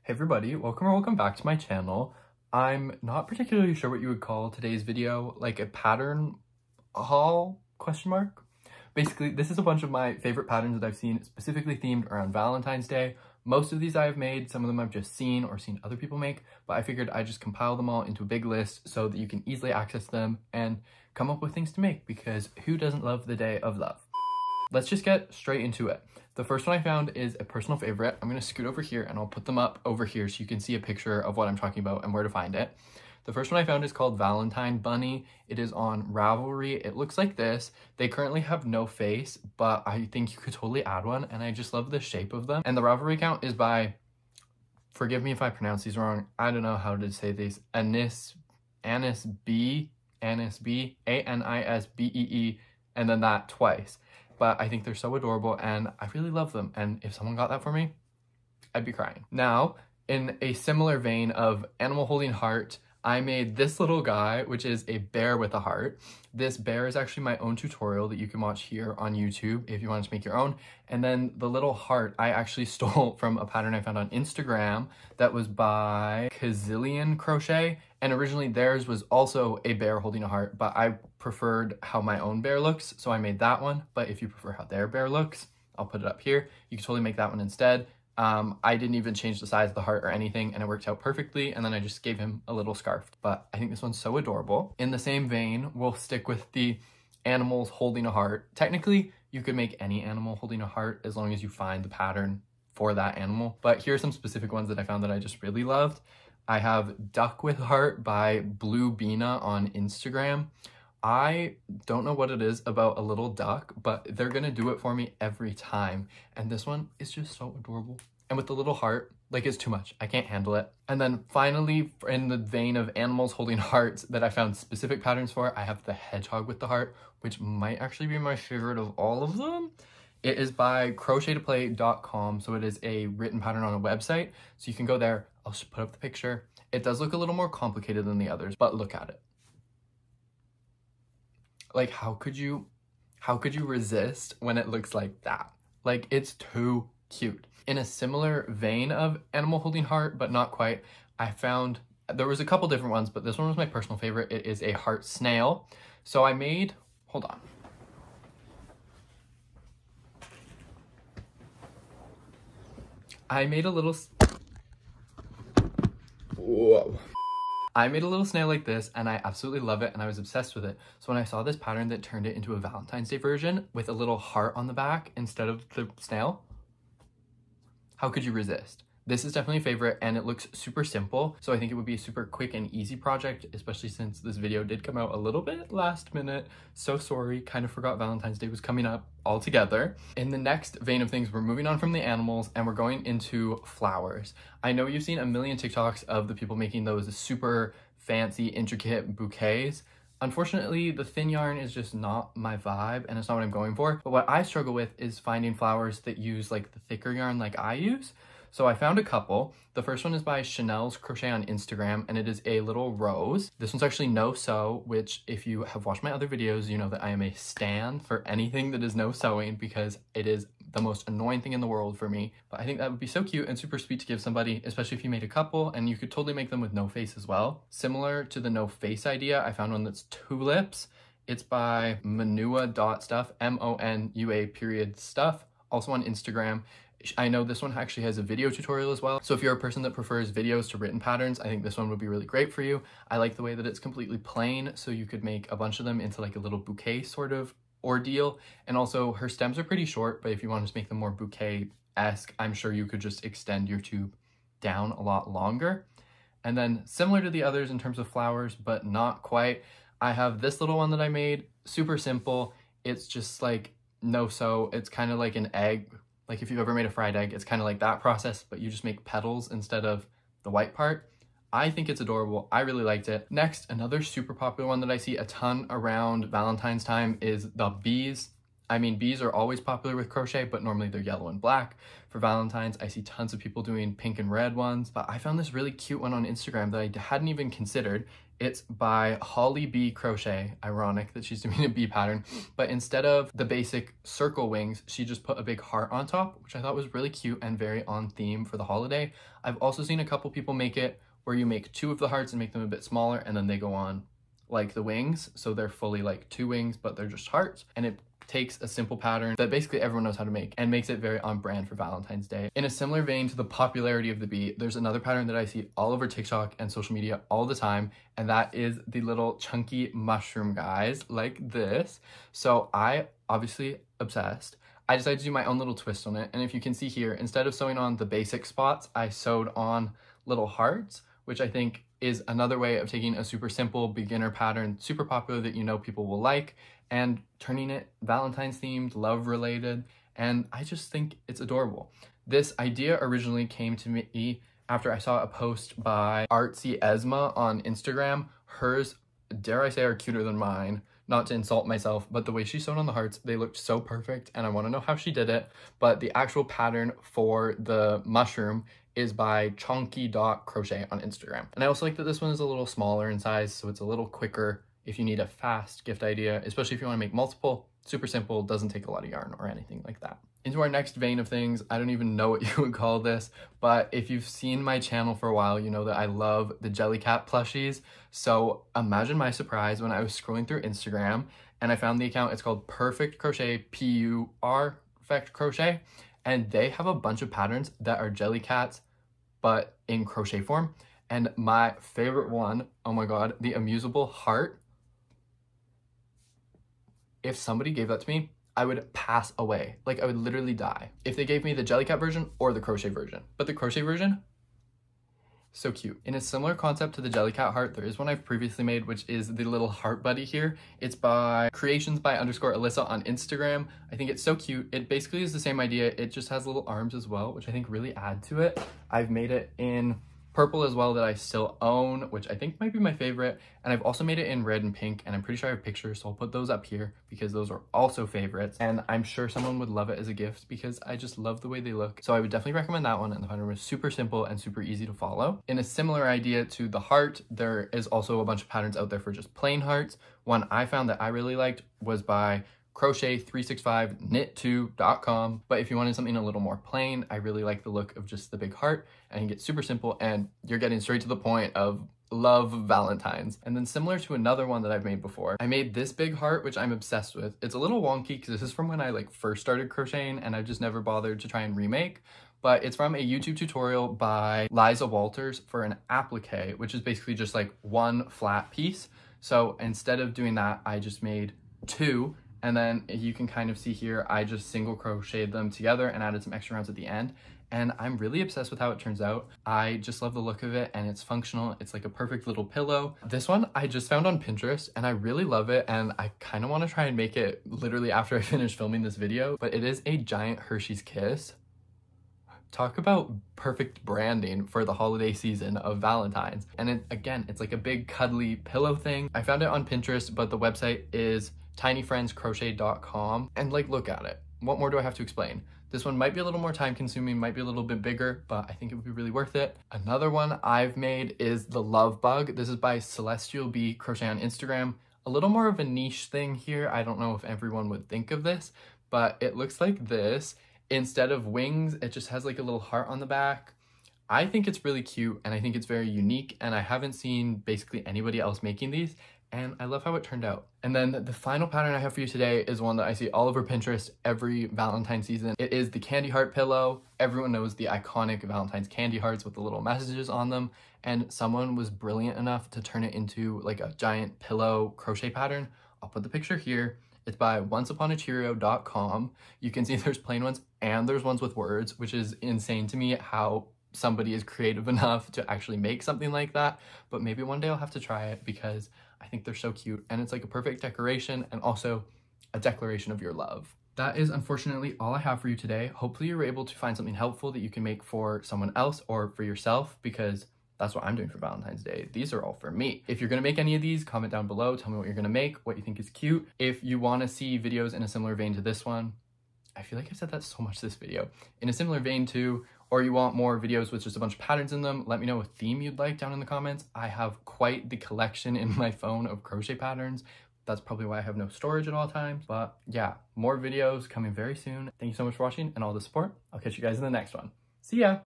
Hey everybody, welcome or welcome back to my channel. I'm not particularly sure what you would call today's video, like a pattern haul, question mark? Basically, this is a bunch of my favorite patterns that I've seen specifically themed around Valentine's Day. Most of these I have made, some of them I've just seen or seen other people make, but I figured I'd just compile them all into a big list so that you can easily access them and come up with things to make, because who doesn't love the day of love? Let's just get straight into it. The first one I found is a personal favorite. I'm going to scoot over here and I'll put them up over here so you can see a picture of what I'm talking about and where to find it. The first one I found is called Valentine Bunny. It is on Ravelry. It looks like this. They currently have no face, but I think you could totally add one, and I just love the shape of them. And the Ravelry account is by, forgive me if I pronounce these wrong, I don't know how to say these, Anisbee, A-N-I-S-B-E-E, and then that twice. But I think they're so adorable and I really love them. And if someone got that for me, I'd be crying. Now, in a similar vein of animal holding heart, I made this little guy, which is a bear with a heart. This bear is actually my own tutorial that you can watch here on YouTube if you want to make your own. And then the little heart I actually stole from a pattern I found on Instagram that was by Kazillion Crochet. And originally theirs was also a bear holding a heart, but I preferred how my own bear looks, so I made that one. But if you prefer how their bear looks, I'll put it up here. You can totally make that one instead. I didn't even change the size of the heart or anything, and it worked out perfectly, and then I just gave him a little scarf. But I think this one's so adorable. In the same vein, we'll stick with the animals holding a heart. Technically, you could make any animal holding a heart as long as you find the pattern for that animal. But here are some specific ones that I found that I just really loved. I have Duck with Heart by Blue Beana on Instagram. I don't know what it is about a little duck, but they're gonna do it for me every time. And this one is just so adorable. And with the little heart, like, it's too much. I can't handle it. And then finally, in the vein of animals holding hearts that I found specific patterns for, I have the hedgehog with the heart, which might actually be my favorite of all of them. It is by crochet2play.com, so it is a written pattern on a website. So you can go there. I'll just put up the picture. It does look a little more complicated than the others, but look at it. Like, how could you resist when it looks like that? Like, it's too cute. In a similar vein of animal holding heart, but not quite, I found, there was a couple different ones, but this one was my personal favorite. It is a heart snail. So I made, hold on. I made a little, whoa. I made a little snail like this and I absolutely love it and I was obsessed with it. So when I saw this pattern that turned it into a Valentine's Day version with a little heart on the back instead of the snail, how could you resist? This is definitely a favorite and it looks super simple. So I think it would be a super quick and easy project, especially since this video did come out a little bit last minute. So sorry, kind of forgot Valentine's Day was coming up altogether. In the next vein of things, we're moving on from the animals and we're going into flowers. I know you've seen a million TikToks of the people making those super fancy, intricate bouquets. Unfortunately, the thin yarn is just not my vibe and it's not what I'm going for. But what I struggle with is finding flowers that use like the thicker yarn like I use. So I found a couple. The first one is by Chanel's Crochet on Instagram, and it is a little rose. This one's actually no sew, which if you have watched my other videos, you know that I am a stan for anything that is no sewing because it is the most annoying thing in the world for me. But I think that would be so cute and super sweet to give somebody, especially if you made a couple, and you could totally make them with no face as well. Similar to the no face idea, I found one that's tulips. It's by Monua.stuff, M-O-N-U-A.stuff, also on Instagram. I know this one actually has a video tutorial as well. So if you're a person that prefers videos to written patterns, I think this one would be really great for you. I like the way that it's completely plain, so you could make a bunch of them into like a little bouquet sort of ordeal. And also her stems are pretty short, but if you want to make them more bouquet-esque, I'm sure you could just extend your tube down a lot longer. And then similar to the others in terms of flowers, but not quite, I have this little one that I made, super simple. It's just like no sew. It's kind of like an egg. Like if you've ever made a fried egg, it's kind of like that process, but you just make petals instead of the white part. I think it's adorable. I really liked it. Next, another super popular one that I see a ton around Valentine's time is the bees. I mean, bees are always popular with crochet, but normally they're yellow and black. For Valentine's, I see tons of people doing pink and red ones, but I found this really cute one on Instagram that I hadn't even considered. It's by Holly Bee Crochet. Ironic that she's doing a bee pattern, but instead of the basic circle wings, she just put a big heart on top, which I thought was really cute and very on theme for the holiday. I've also seen a couple people make it where you make 2 of the hearts and make them a bit smaller, and then they go on like the wings, so they're fully like 2 wings, but they're just hearts, and it takes a simple pattern that basically everyone knows how to make and makes it very on brand for Valentine's Day. In a similar vein to the popularity of the bee, there's another pattern that I see all over TikTok and social media all the time, and that is the little chunky mushroom guys like this. So I, obviously obsessed, I decided to do my own little twist on it, and if you can see here, instead of sewing on the basic spots, I sewed on little hearts, which I think is another way of taking a super simple beginner pattern, super popular that you know people will like, and turning it Valentine's themed, love related, and I just think it's adorable. This idea originally came to me after I saw a post by Artsy Esma on Instagram. Hers, dare I say, are cuter than mine. Not to insult myself, but the way she sewed on the hearts, they looked so perfect, and I want to know how she did it. But the actual pattern for the mushroom is by chonky.crochet on Instagram. And I also like that this one is a little smaller in size, so it's a little quicker if you need a fast gift idea, especially if you want to make multiple. Super simple, doesn't take a lot of yarn or anything like that. Into our next vein of things, I don't even know what you would call this, but if you've seen my channel for a while, you know that I love the Jellycat plushies. So imagine my surprise when I was scrolling through Instagram and I found the account. It's called Perfect Crochet, P-U-R, Perfect Crochet, and they have a bunch of patterns that are Jellycats, but in crochet form. And my favorite one, oh my god, the amusable heart. If somebody gave that to me, I would pass away. Like, I would literally die if they gave me the Jellycat version or the crochet version. But the crochet version, so cute. In a similar concept to the Jellycat heart, there is one I've previously made, which is the little heart buddy here. It's by creationsby_Alyssa on Instagram. I think it's so cute. It basically is the same idea. It just has little arms as well, which I think really add to it. I've made it in purple as well that I still own, which I think might be my favorite. And I've also made it in red and pink, and I'm pretty sure I have pictures, so I'll put those up here because those are also favorites. And I'm sure someone would love it as a gift because I just love the way they look. So I would definitely recommend that one, and the pattern was super simple and super easy to follow. In a similar idea to the heart, there is also a bunch of patterns out there for just plain hearts. One I found that I really liked was by crochet365knit2.com, but if you wanted something a little more plain, I really like the look of just the big heart. I think it's super simple and you're getting straight to the point of love Valentines. And then similar to another one that I've made before, I made this big heart, which I'm obsessed with. It's a little wonky because this is from when I first started crocheting and I've just never bothered to try and remake, but it's from a YouTube tutorial by Liza Walters for an applique, which is basically just like one flat piece. So instead of doing that, I just made 2. And then you can kind of see here, I just single crocheted them together and added some extra rounds at the end. And I'm really obsessed with how it turns out. I just love the look of it and it's functional. It's like a perfect little pillow. This one I just found on Pinterest and I really love it. And I kind of want to try and make it literally after I finish filming this video, but it is a giant Hershey's Kiss. Talk about perfect branding for the holiday season of Valentine's. And again, it's like a big cuddly pillow thing. I found it on Pinterest, but the website is tinyfriendscrochet.com, and look at it. What more do I have to explain? This one might be a little more time consuming, might be a little bit bigger, but I think it would be really worth it. Another one I've made is the Love Bug. This is by Celestial Bee Crochet on Instagram. A little more of a niche thing here. I don't know if everyone would think of this, but it looks like this. Instead of wings, it just has like a little heart on the back. I think it's really cute and I think it's very unique, and I haven't seen basically anybody else making these, and I love how it turned out. And then the final pattern I have for you today is one that I see all over Pinterest every Valentine season. It is the candy heart pillow. Everyone knows the iconic Valentine's candy hearts with the little messages on them, and someone was brilliant enough to turn it into like a giant pillow crochet pattern. I'll put the picture here. It's by onceuponacheerio.com. You can see there's plain ones and there's ones with words, which is insane to me how somebody is creative enough to actually make something like that. But maybe one day I'll have to try it because I think they're so cute and it's like a perfect decoration and also a declaration of your love. That is unfortunately all I have for you today. Hopefully you were able to find something helpful that you can make for someone else or for yourself, because That's what I'm doing for Valentine's Day. These are all for me. If you're gonna make any of these, comment down below. Tell me what you're gonna make, what you think is cute. If you wanna see videos in a similar vein to this one, I feel like I've said that so much this video, in a similar vein too, or you want more videos with just a bunch of patterns in them, let me know a theme you'd like down in the comments. I have quite the collection in my phone of crochet patterns. That's probably why I have no storage at all times. But yeah, more videos coming very soon. Thank you so much for watching and all the support. I'll catch you guys in the next one. See ya!